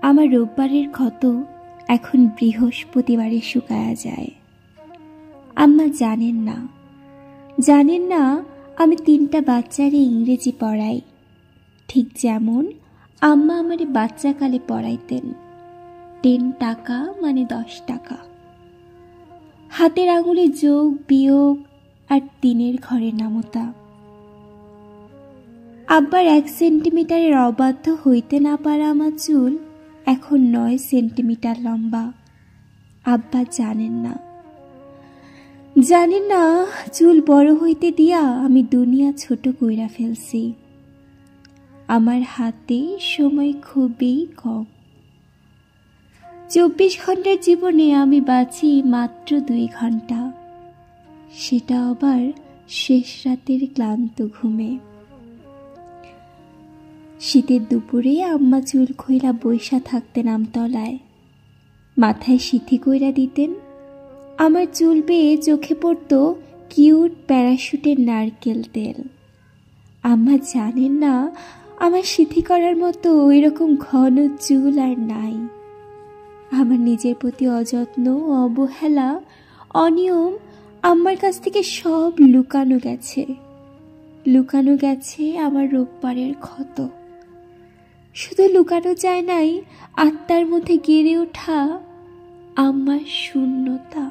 আমার রোববারের ক্ষত এখন বৃহস্পতিবারে শুকায়া যায়। আম্মা জানেন না আমি 3টা বাচ্চারে ইংরেজি পড়াই, ঠিক যেমন আম্মা আমারে বাচ্চাকালে পড়াইতেন। 10 টাকা মানে 10 টাকা, হাতের আঙুলে যোগ বিয়োগ আর 3-এর ঘরে নামতা। আব্বার 1 সেন্টিমিটারের অবাধ্য হইতে না পারা আমার চুল এখন 9 সেন্টিমিটার লম্বা। আব্বা জানেন না চুল বড় হইতে দিয়া আমি দুনিয়া ছোট কইরা ফেলছি। আমার হাতে সময় খুবই কম। 24 ঘন্টার জীবনে আমি বাঁচি মাত্র 2 ঘন্টা, সেটা আবার শেষ রাতের ক্লান্ত ঘুমে। শীতের দুপুরে আম্মা চুল খইলা বইসা থাকতেন আমতলায়, মাথায় সিথি কইরা দিতেন। আমার চুল বেয়ে চোখে পড়ত কিউট প্যারাশুটের নারকেল তেল। আম্মা জানেন না আমার সিথি করার মতো ওইরকম ঘন চুল আর নাই। আমার নিজের প্রতি অযত্ন, অবহেলা, অনিয়ম আম্মার কাছ থেকে সব লুকানো গেছে আমার রোববারের ক্ষত। শুধু লুকানো যায় নাই আত্মার মধ্যে গেড়ে ওঠা আম্মার শূন্যতা।